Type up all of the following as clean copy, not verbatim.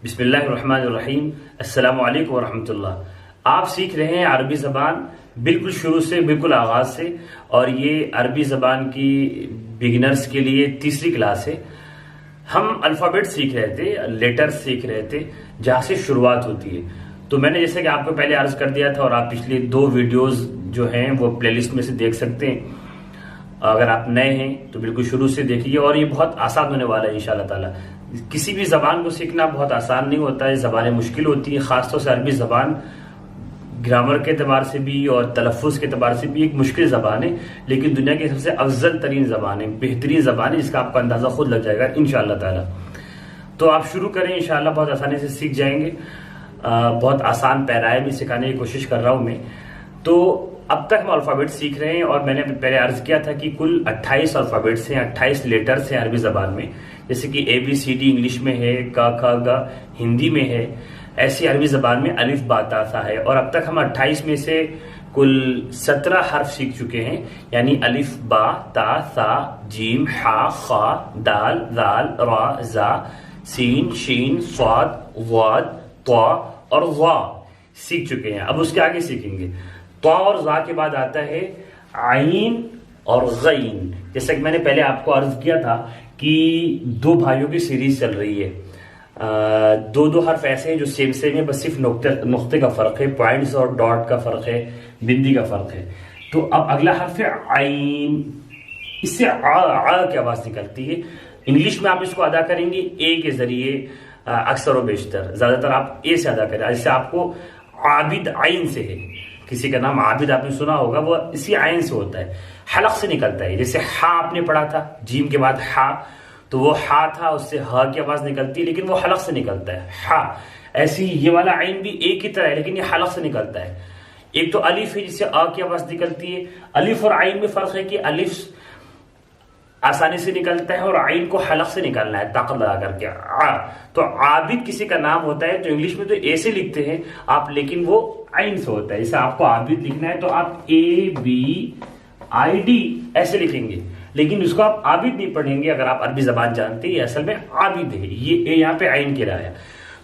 बिस्मिल्लाहिर्रहमानिर्रहीम। अस्सलामु अलैकुम वरहमतुल्लाह। आप सीख रहे हैं अरबी ज़बान बिल्कुल शुरू से, बिल्कुल आगाज़ से। और ये अरबी ज़बान की बिगिनर्स के लिए तीसरी क्लास है। हम अल्फ़ाबेट सीख रहे थे, लेटर्स सीख रहे थे, जहाँ से शुरुआत होती है। तो मैंने जैसे कि आपको पहले अर्ज कर दिया था, और आप पिछले 2 वीडियोस जो हैं वो प्लेलिस्ट में से देख सकते हैं। अगर आप नए हैं तो बिल्कुल शुरू से देखिए, और ये बहुत आसान होने वाला है इंशाअल्लाह ताला। किसी भी जबान को सीखना बहुत आसान नहीं होता है, जबानें मुश्किल होती है। खासतौर से अरबी जबान ग्रामर के अतबार से भी और तलफ़ुज़ के अतबार से भी एक मुश्किल ज़बान है, लेकिन दुनिया की सबसे अफजल तरीन ज़बान है, बेहतरीन ज़बान है, जिसका आपको अंदाज़ा खुद लग जाएगा इंशाअल्लाह ताला। तो आप शुरू करें, इंशाअल्लाह बहुत आसानी से सीख जाएंगे। बहुत आसान पैराए में सिखाने की कोशिश कर रहा हूँ मैं। तो अब तक हम अल्फ़ाबेट सीख रहे हैं, और मैंने पहले अर्ज किया था कि कुल 28 अल्फ़ाबेट्स हैं, 28 लेटर्स हैं अरबी ज़बान में। जैसे कि ABCD इंग्लिश में है, क ख ग हिंदी में है, ऐसी अरबी ज़बान में अलिफ बा ता सा है। और अब तक हम 28 में से कुल 17 हर्फ सीख चुके हैं, यानी अलिफ बा ता सा जीम हा खा दाल दाल रा जा सीन शीन स्वाद वाद त्वा और वा सीख चुके हैं। अब उसके आगे सीखेंगे। त्वा और जा के बाद आता है आइन और गईन। जैसा कि मैंने पहले आपको अर्ज किया था कि 2 भाइयों की सीरीज चल रही है। 2 हर्फ ऐसे हैं जो सेम है, बस सिर्फ नुक्ते का फर्क है, पॉइंट्स और डॉट का फर्क है, बिंदी का फर्क है। तो अब अगला हर्फ है आइन। इससे आ की आवाज निकलती है। इंग्लिश में आप इसको अदा करेंगे ए के जरिए, अक्सर और बेशतर। ज्यादातर आप ए से अदा करें। जैसे आपको आबिद आइन से है, किसी का नाम आबिद आपने सुना होगा, वो इसी आइन से होता है, हलक से निकलता है। जैसे हा आपने पढ़ा था, जीम के बाद हा, तो वो हा था, उससे ह की आवाज निकलती है, लेकिन वो हलक से निकलता है, हा। ऐसी ये वाला आइन भी एक ही तरह है, लेकिन ये हलक से निकलता है। एक तो अलिफ है, जिससे अ की आवाज निकलती है। अलिफ और आइन में फर्क है कि अलिफ आसानी से निकलता है और आइन को हलक से निकालना है, ताकत लगा करके। तो आबिद किसी का नाम होता है, तो इंग्लिश में तो ए से लिखते हैं आप, लेकिन वो आइन से होता है। जैसे आपको आबिद लिखना है तो आप ABID ऐसे लिखेंगे, लेकिन उसको आप आबिद नहीं पढ़ेंगे। अगर आप अरबी जबान जानते हैं, असल में आबिद है, ये यहाँ पे आइन के रहा है।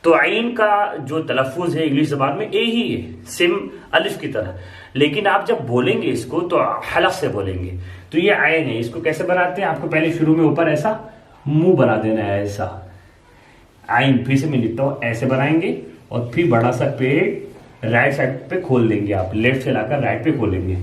तो आइन का जो तलफ़ुज़ है इंग्लिश जबान में ए ही है, सिम अलिफ की तरह, लेकिन आप जब बोलेंगे इसको तो हलक से बोलेंगे। तो ये आइन है। इसको कैसे बनाते हैं, आपको पहले शुरू में ऊपर ऐसा मुंह बना देना है, ऐसा आइन। फिर से मैं लिखता हूं, ऐसे बनाएंगे, और फिर बड़ा सा पेड़ राइट साइड पे खोल देंगे, आप लेफ्ट से लाकर राइट पे खोलेंगे।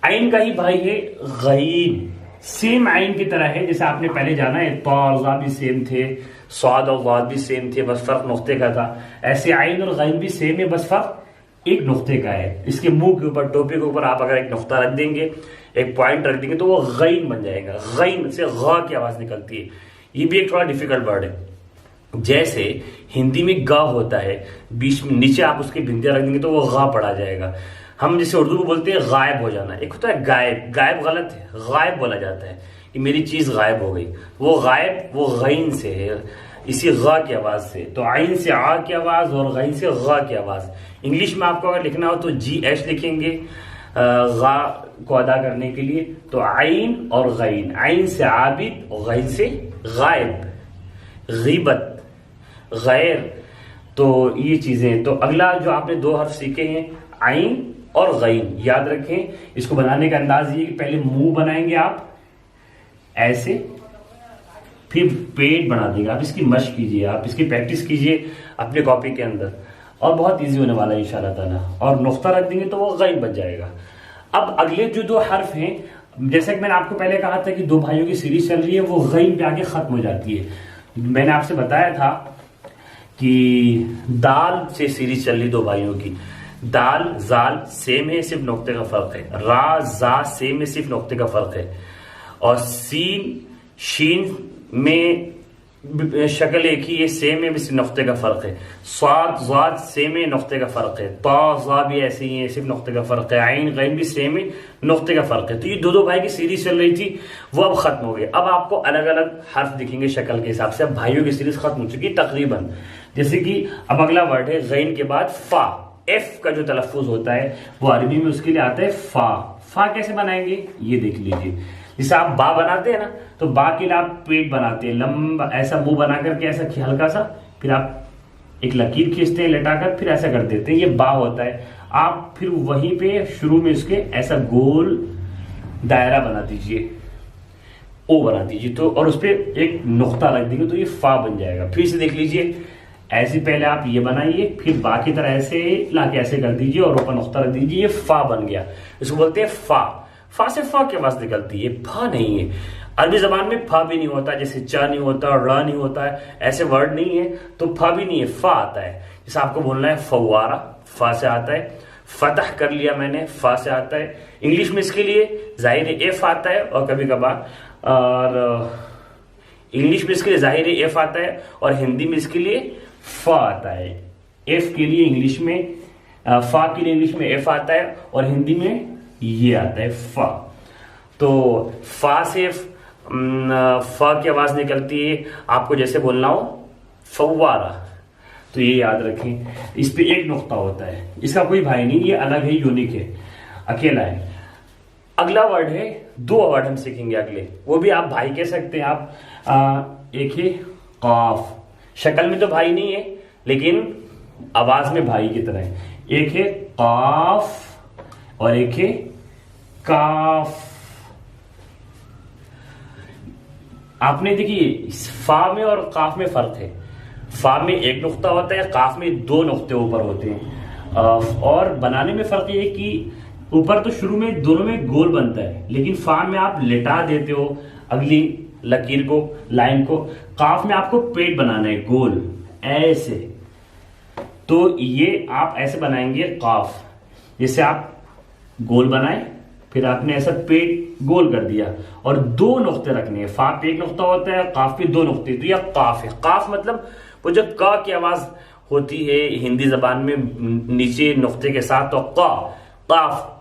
आइन का ही भाई है गईन, सेम आइन की तरह है। जैसे आपने पहले जाना है, तो और ज़ा भी सेम थे, स्वाद और वाद भी सेम थे, बस फर्क नुक्ते का था। ऐसे आइन और गईन भी सेम है, बस फर्क एक नुक्ते का है। इसके मुंह के ऊपर, टोपी के ऊपर आप अगर एक नुक्ता रख देंगे, एक पॉइंट रख देंगे, तो वो गईन बन जाएगा। गईन से ग की आवाज निकलती है। ये भी एक थोड़ा डिफिकल्ट वर्ड है। जैसे हिंदी में ग होता है, बीच में नीचे आप उसकी बिंदियां रख देंगे तो वो ग पढ़ा जाएगा। हम जैसे उर्दू में बोलते हैं गायब हो जाना, एक होता है गायब। गायब गलत है, गायब बोला जाता है कि मेरी चीज गायब हो गई। वो गायब वो गईन से है, इसी ग की आवाज से। तो आइन से आ की आवाज और गईन से ग की आवाज। इंग्लिश में आपको अगर लिखना हो तो GH लिखेंगे गा को अदा करने के लिए। तो आइन और गईन, आइन से आबिद और गईन से गायब, गीबत, गैर। तो ये चीजें। तो अगला जो आपने 2 हर्फ सीखे हैं, आइन और गईन, याद रखें। इसको बनाने का अंदाज ये कि पहले मुंह बनाएंगे आप ऐसे, फिर पेट बना देंगे। आप इसकी मशक कीजिए, आप इसकी प्रैक्टिस कीजिए अपने कॉपी के अंदर, और बहुत इजी होने वाला है इंशाअल्लाह ताला। और नुक्ता रख देंगे तो वो गईन बन जाएगा। अब अगले जो 2 हर्फ हैं, जैसे कि मैंने आपको पहले कहा था कि 2 भाइयों की सीरीज चल रही है, वो गईन पे आके खत्म हो जाती है। मैंने आपसे बताया था कि दाल से सीरीज चल रही 2 भाइयों की। दाल जाल सेम है, सिर्फ नुक्ते का फर्क है। रा जा सेम है, सिर्फ नुक्ते का फर्क है। और सीन शीन में शक्ल एक ही है, सेम है, सिर्फ नुक्ते का फर्क है। स्वाद ज़ाद सेम है, नुक्ते का फर्क है। ता ज़ा भी ऐसे ही है, सिर्फ नुक्ते का फर्क है। आइन गईन भी सेम है, नुक्ते का फर्क है। तो ये 2 भाई की सीरीज चल रही थी, वो अब खत्म हो गई। अब आपको अलग अलग हर्फ दिखेंगे शक्ल के हिसाब से। अब भाइयों की सीरीज खत्म हो चुकी तकरीबन। जैसे कि अब अगला वर्ड है गईन के बाद फा। एफ का जो तलफ़ुज़ होता है वो अरबी में उसके लिए आता है फा। फा कैसे बनाएंगे ये देख लीजिए। जैसे आप बा बनाते हैं ना, तो बा के लिए आप पेट बनाते हैं लंबा, ऐसा मुंह बना करके ऐसा हल्का सा, फिर आप एक लकीर खींचते हैं लेटाकर, फिर ऐसा कर देते हैं, ये बा होता है। आप फिर वहीं पे शुरू में इसके ऐसा गोल दायरा बना दीजिए, ओ बना दीजिए, तो और उस पर एक नुक्ता रख देंगे तो ये फा बन जाएगा। फिर से देख लीजिए, ऐसे पहले आप ये बनाइए, फिर बाकी तरह ऐसे लाके ऐसे कर दीजिए और ऊपर नुक्ता रख दीजिए, ये फा बन गया। इसको बोलते हैं फा। फा से फा की आवाज निकलती है, फा नहीं है। अरबी जबान में फा भी नहीं होता, जैसे चा नहीं होता, रा नहीं होता है, ऐसे वर्ड नहीं है, तो फा भी नहीं है, फा आता है। जैसे आपको बोलना है फवारा, फा से आता है। फतह कर लिया मैंने, फा से आता है। इंग्लिश में इसके लिए जाहिर एफ आता है, और कभी कभार और इंग्लिश में इसके लिए जाहिर एफ आता है, और हिंदी में इसके लिए फा आता है। एफ के लिए इंग्लिश में, फा के लिए इंग्लिश में एफ आता है, और हिंदी में ये आता है फा। तो फा से फा की आवाज निकलती है, आपको जैसे बोलना हो फव्वारा, तो ये याद रखें। इस पे एक नुक्ता होता है, इसका कोई भाई नहीं, ये अलग है, यूनिक है, अकेला है। अगला वर्ड है, दो वर्ड हम सीखेंगे अगले, वो भी आप भाई कह सकते हैं आप। एक है काफ, शक्ल में तो भाई नहीं है लेकिन आवाज में भाई की तरह है। एक है काफ और एक है काफ। आपने देखिए फा में और काफ में फर्क है। फा में एक नुक्ता होता है, काफ में दो नुक्ते ऊपर होते हैं। और बनाने में फर्क ये है कि ऊपर तो शुरू में दोनों में गोल बनता है, लेकिन फा में आप लेटा देते हो अगली लकीर को, लाइन को। काफ में आपको पेट बनाना है गोल, ऐसे। तो ये आप ऐसे बनाएंगे काफ, जैसे आप गोल बनाए, फिर आपने ऐसा पेट गोल कर दिया और दो नुक्ते रखने हैं। फा पे एक नुक्ता होता है, काफ पे दो नुक्ते, तो यह काफ है। काफ मतलब वो जो क की आवाज होती है हिंदी जबान में नीचे नुक्ते के साथ, तो काफ।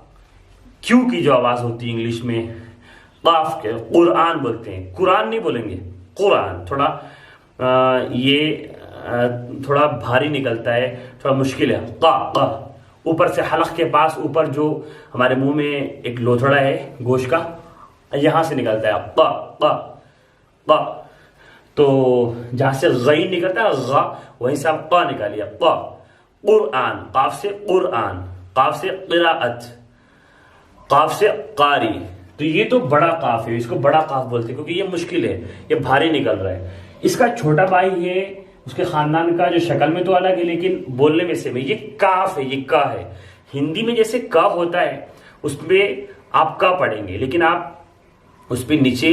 क्यू की जो आवाज होती है इंग्लिश में, काफ के कुरान बोलते हैं, कुरान नहीं बोलेंगे, कुरान। थोड़ा थोड़ा भारी निकलता है, थोड़ा मुश्किल है। का ऊपर से हलक के पास, ऊपर जो हमारे मुंह में एक लोथड़ा है गोश्त का, यहां से निकलता है क। तो जहां से गई निकलता है गा, वहीं से आप क निकालिए, क। कुरान, काफ से कुरान, काफ से क़िराअत, काफ से कारी। तो ये तो बड़ा काफ है, इसको बड़ा काफ बोलते हैं क्योंकि ये मुश्किल है, ये भारी निकल रहा है। इसका छोटा भाई है उसके खानदान का, जो शक्ल में तो अलग है लेकिन बोलने में सेम है, ये काफ है, ये का है। हिंदी में जैसे का होता है उसमें आप का पढ़ेंगे, लेकिन आप उस पर नीचे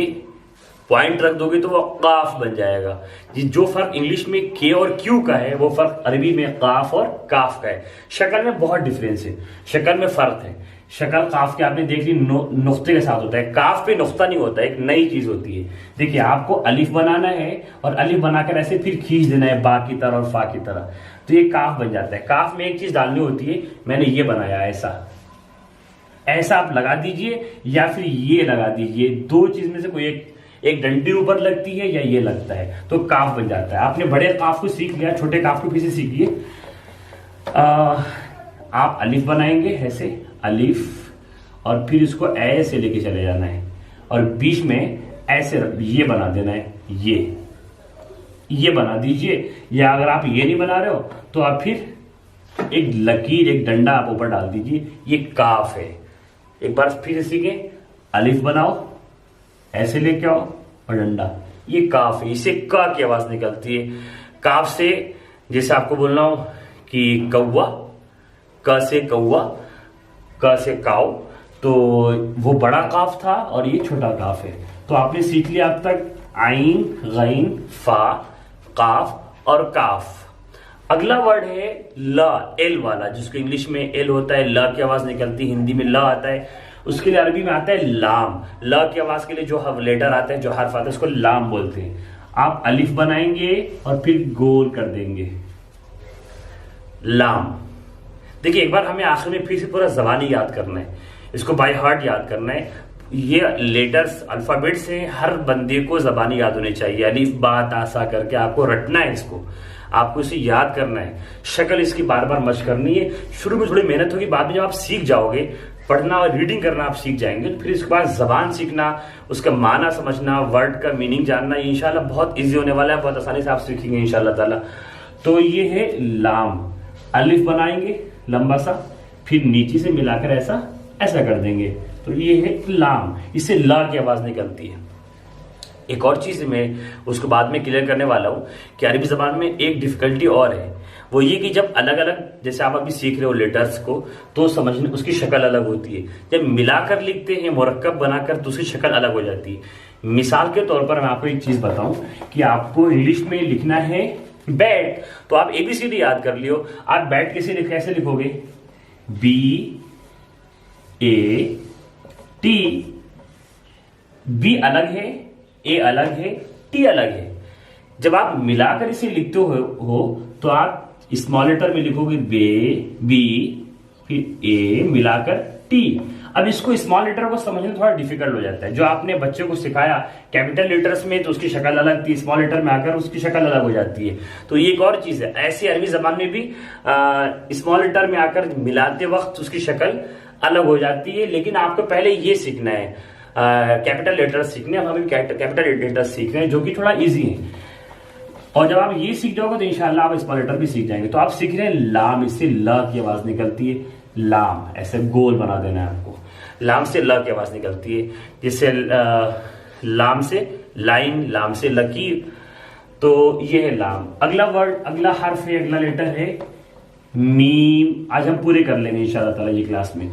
पॉइंट रख दोगे तो वो काफ बन जाएगा। जो फर्क इंग्लिश में के और क्यू का है, वो फर्क अरबी में काफ और काफ का है। शक्ल में बहुत डिफरेंस है, शक्ल में फर्क है। शक्ल काफ के आपने देख ली नुक्ते के साथ होता है, काफ पे नुक्ता नहीं होता है, एक नई चीज होती है। देखिए आपको अलिफ बनाना है और अलिफ बनाकर ऐसे फिर खींच देना है बा की तरह और फा की तरह, तो ये काफ बन जाता है। काफ में एक चीज डालनी होती है, मैंने ये बनाया ऐसा आप लगा दीजिए या फिर ये लगा दीजिए, दो चीज में से कोई एक डंडी ऊपर लगती है या ये लगता है, तो काफ बन जाता है। आपने बड़े काफ को सीख लिया, छोटे काफ को फिर से सीखिए। आप अलिफ बनाएंगे ऐसे, अलिफ, और फिर इसको ऐसे लेके चले जाना है और बीच में ऐसे ये बना देना है, ये बना दीजिए। या अगर आप ये नहीं बना रहे हो तो आप फिर एक लकीर, एक डंडा आप ऊपर डाल दीजिए, ये काफ है। एक बार फिर सीखें, अलिफ बनाओ, ऐसे लेके आओ और डंडा, ये काफ है। इसे का की आवाज निकलती है। काफ से जैसे आपको बोलना हो कि कौवा, क से कौवा, क से काव, तो वो बड़ा काफ था और ये छोटा काफ है। तो आपने सीख लिया अब तक आइन, गैन, फा, काफ और काफ। अगला वर्ड है ला, एल वाला, जिसको इंग्लिश में एल होता है, ला की आवाज निकलती है, हिंदी में ला आता है। उसके लिए अरबी में आता है लाम। ला की आवाज के लिए जो लेटर आते हैं, जो हर्फ आते हैं, उसको लाम बोलते हैं। आप अलिफ बनाएंगे और फिर गोल कर देंगे, लाम। देखिए एक बार हमें आखिर में फिर से पूरा जबानी याद करना है, इसको बाय हार्ट याद करना है। ये लेटर्स अल्फाबेट्स हैं, हर बंदे को जबानी याद होनी चाहिए, अलिफ बा ता सा करके आपको रटना है, इसको आपको इसे याद करना है। शक्ल इसकी बार बार मशक करनी है। शुरू में थोड़ी मेहनत होगी, बाद में जब आप सीख जाओगे, पढ़ना और रीडिंग करना आप सीख जाएंगे, तो फिर इसके बाद जबान सीखना, उसका माना समझना, वर्ड का मीनिंग जानना, इंशाल्लाह बहुत इजी होने वाला है, बहुत आसानी से आप सीखेंगे इंशाल्लाह ताला। तो ये है लाम, अलिफ बनाएंगे लंबा सा, फिर नीचे से मिलाकर ऐसा ऐसा कर देंगे, तो ये है लाम, इससे ला की आवाज निकलती है। एक और चीज मैं उसको बाद में क्लियर करने वाला हूं कि अरबी जबान में एक डिफिकल्टी और है, वो ये कि जब अलग अलग, जैसे आप अभी सीख रहे हो लेटर्स को, तो समझने उसकी शक्ल अलग होती है। जब मिलाकर लिखते हैं मुरक्कब बनाकर तो उसकी शक्ल अलग हो जाती है। मिसाल के तौर पर मैं आपको एक चीज बताऊं कि आपको इंग्लिश में लिखना है बैट, तो आप ABCD याद कर लियो। आप बैट कैसे लिखोगे? BAT, B अलग है, A अलग है, T अलग है। जब आप मिलाकर इसे लिखते हो तो आप स्मॉल लेटर में लिखोगे B, फिर A मिलाकर T। अब इसको स्मॉल लेटर को समझना थोड़ा डिफिकल्ट हो जाता है। जो आपने बच्चे को सिखाया कैपिटल लेटर्स में तो उसकी शक्ल अलग थी, स्मॉल लेटर में आकर उसकी शक्ल अलग हो जाती है। तो ये एक और चीज है। ऐसे अरबी जबान में भी स्मॉल लेटर में आकर मिलाते वक्त उसकी शक्ल अलग हो जाती है। लेकिन आपको पहले ये सीखना है, कैपिटल लेटर्स सीखने, हम अभी कैपिटल लेटर्स सीख रहे हैं जो कि थोड़ा ईजी है। और जब आप ये सीख जाओगे तो इंशाल्लाह आप स्मॉल लेटर भी सीख जाएंगे। तो आप सीख रहे हैं लाम, इससे ल की आवाज निकलती है, लाम, ऐसे गोल बना देना है आपको। लाम से ल की आवाज निकलती है, जिससे लाम से लाइन, लाम से लकीर, तो ये है लाम। अगला वर्ड, अगला हर्फ है, अगला लेटर है मीम। आज हम पूरे कर लेंगे इंशाल्लाह ताला ये क्लास में।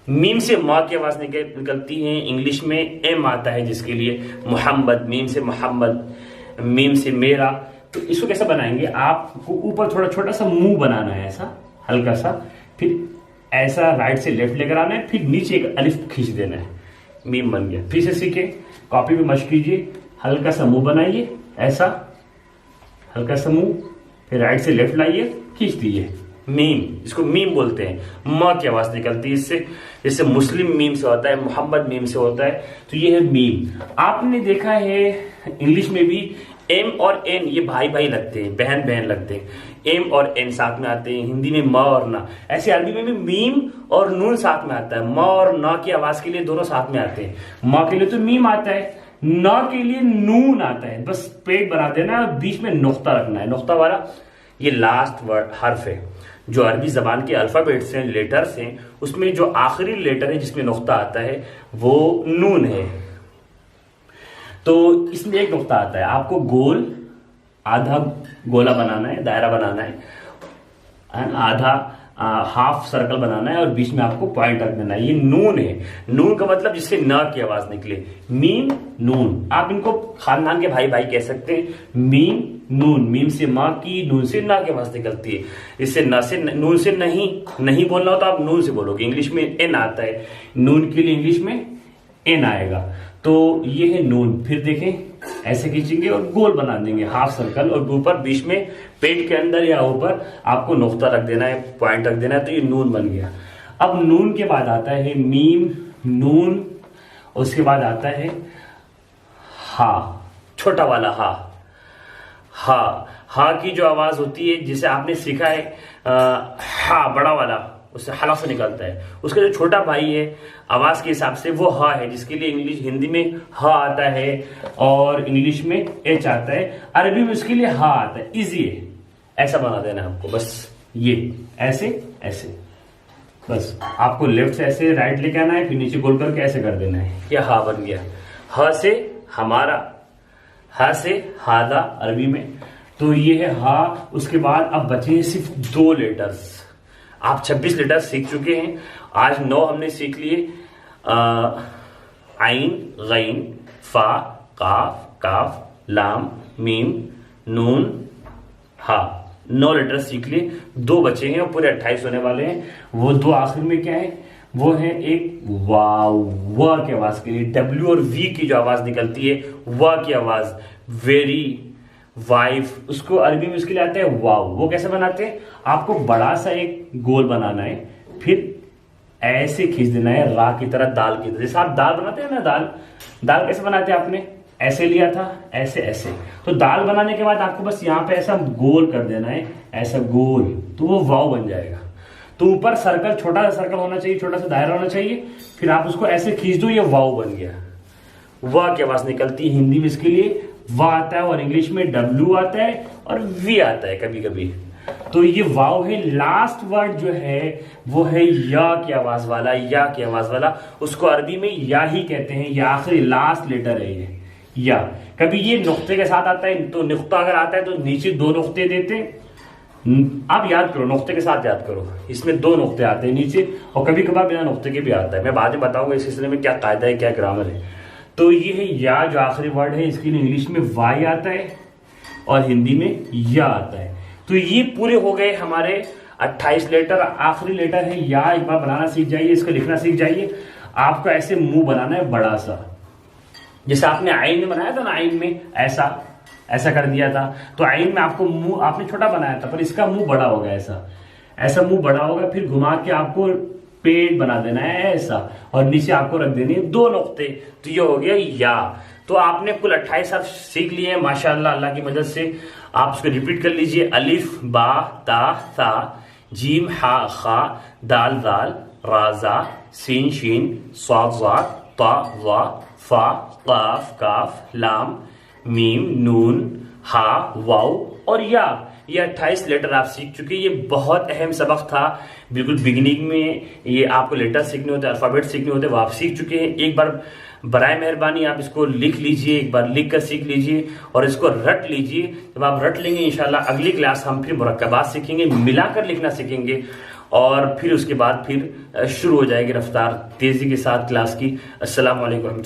मीम से माँ की आवाज निकलती है। इंग्लिश में एम आता है जिसके लिए मोहम्मद, मीम से मोहम्मद, मीम से मेरा। तो इसको कैसे बनाएंगे? आपको ऊपर थोड़ा छोटा सा मुंह बनाना है, ऐसा हल्का सा, फिर ऐसा राइट से लेफ्ट लेकर आना है, फिर नीचे एक अलिफ खींच देना है, मीम बन गया। फिर से सीखे, कॉपी में मशक कीजिए, हल्का सा मुंह बनाइए, ऐसा हल्का सा मुंह, फिर राइट से लेफ्ट लाइए, खींच दीजिए, मीम। इसको मीम बोलते हैं। माँ की आवाज निकलती है इससे, जैसे मुस्लिम मीम से होता है, मोहम्मद मीम से होता है, तो ये है मीम। आपने देखा है इंग्लिश में भी एम और एन ये भाई भाई लगते हैं, बहन बहन लगते हैं, एम और एन साथ में आते हैं। हिंदी में म और ना, ऐसे अरबी में भी मीम और नून साथ में आता है। म और ना की आवाज के लिए दोनों साथ में आते हैं। म के लिए तो मीम आता है, न के लिए नून आता है। बस पेट बना देना है और बीच में नुक्ता रखना है, नुक्ता वाला। ये लास्ट वर्ड हर्फ है जो अरबी जबान के अल्फाबेट्स हैं, लेटर्स हैं, उसमें जो आखिरी लेटर है जिसमें नुक्ता आता है वो नून है। तो इसमें एक नुक्ता आता है, आपको गोल आधा गोला बनाना है, दायरा बनाना है, आधा हाफ सर्कल बनाना है और बीच में आपको पॉइंट रख देना है। ये नून है। नून का मतलब जिससे न की आवाज निकले, मीम नून। आप इनको खानदान के भाई भाई कह सकते हैं। मीम नून, मीम से माँ की, नून से ना की आवाज निकलती है। इससे न से नून से नहीं बोलना हो तो आप नून से बोलोगे। इंग्लिश में एन आता है, नून के लिए इंग्लिश में एन आएगा। तो ये है नून। फिर देखें, ऐसे खींचेंगे और गोल बना देंगे, हाफ सर्कल, और ऊपर बीच में पेट के अंदर या ऊपर आपको नुक्ता रख देना है, पॉइंट रख देना है, तो ये नून बन गया। अब नून के बाद आता है मीम, नून, उसके बाद आता है हा, छोटा वाला हा। हा की जो आवाज होती है, जिसे आपने सीखा है हा बड़ा वाला, उससे हलफ निकलता है। उसका जो छोटा भाई है आवाज के हिसाब से वो हा है, जिसके लिए इंग्लिश, हिंदी में हा आता है और इंग्लिश में एच आता है, अरबी में उसके लिए हा आता है। इजी है, ऐसा बना देना है आपको। बस ये ऐसे ऐसे, बस आपको लेफ्ट से ऐसे राइट लेके आना है, फिर नीचे गोल करके ऐसे कर देना है। ये हा बन गया। हा से हमारा, हा से हादा अरबी में, तो ये है हा। उसके बाद अब बचे सिर्फ 2 लेटर्स। आप 26 लेटर सीख चुके हैं, आज 9 हमने सीख लिए। आइन, गैन, फा, काफ, काफ, लाम, मीम, नून, हा। 9 लेटर सीख लिए, 2 बचे हैं और पूरे 28 होने वाले हैं। वो 2 आखिर में क्या है? वो है एक वाव, व की आवाज के लिए, डब्ल्यू और वी की जो आवाज निकलती है, व की आवाज, वेरी, वाइफ, उसको अरबी में उसके लिए आता है वाव। वो कैसे बनाते हैं? आपको बड़ा सा एक गोल बनाना है, फिर ऐसे खींच देना है रा की तरह, दाल की तरह। जैसे आप दाल बनाते हैं ना, दाल कैसे बनाते हैं? आपने ऐसे लिया था, ऐसे ऐसे। तो दाल बनाने के बाद आपको बस यहाँ पे ऐसा गोल कर देना है, ऐसा गोल, तो वो वाव बन जाएगा। तो ऊपर सर्कल, छोटा सा सर्कल होना चाहिए, छोटा सा दायरा होना चाहिए, फिर आप उसको ऐसे खींच दो, ये वाव बन गया। वाह की आवाज निकलती है हिंदी में इसके लिए वा आता है, और इंग्लिश में डब्ल्यू आता है और वी आता है कभी कभी। तो ये वाव है। लास्ट वर्ड जो है वो है या की आवाज वाला, या की आवाज वाला, उसको अरबी में या ही कहते हैं। या आखिरी लास्ट लेटर है ये या। कभी ये नुक्ते के साथ आता है, तो नुक्ता अगर आता है तो नीचे 2 नुक्ते देते हैं। आप याद करो, नुक्ते के साथ याद करो, इसमें 2 नुक्ते आते हैं नीचे, और कभी कभार बिना नुक्ते के भी आता है। मैं बाद में बताऊंगा इस सिलसिले में क्या कायदा है, क्या ग्रामर है। तो ये है या, जो आखिरी वर्ड है, इसके लिए इंग्लिश में वाई आता है और हिंदी में या आता है। तो ये पूरे हो गए हमारे 28 लेटर। आखिरी लेटर है या। एक बार बनाना सीख जाइए, इसको लिखना सीख जाइए। आपको ऐसे मुंह बनाना है बड़ा सा, जैसे आपने आइन में बनाया था ना, आइन में ऐसा कर दिया था, तो आइन में आपको मुंह आपने छोटा बनाया था, पर इसका मुंह बड़ा होगा। ऐसा मुंह बड़ा होगा। फिर घुमा के आपको पेट बना देना है ऐसा, और नीचे आपको रख देनी है 2 नुक्ते। तो ये हो गया या। तो आपने कुल 28 हर्फ सीख लिए हैं माशाअल्लाह, अल्लाह की मदद से। आप उसको रिपीट कर लीजिए। अलिफ बा ता सा, जीम हा खा, दाल दाल, रा जा, सीन शीन, स्वाद ज़ा, ता ज़ा, फा काफ काफ, लाम मीम नून हा वाव और या। ये 28 लेटर आप सीख चुके। ये बहुत अहम सबक था। बिल्कुल बिगिनिंग में ये आपको लेटर सीखने होते, अल्फाबेट सीखने होते, वो आप सीख चुके हैं। एक बार बराए मेहरबानी आप इसको लिख लीजिए, एक बार लिख कर सीख लीजिए और इसको रट लीजिए। जब आप रट लेंगे इंशाल्लाह अगली क्लास हम फिर मुरक्कबात सीखेंगे, मिलाकर लिखना सीखेंगे, और फिर उसके बाद फिर शुरू हो जाएगी रफ्तार तेजी के साथ क्लास की। अस्सलाम वालेकुम।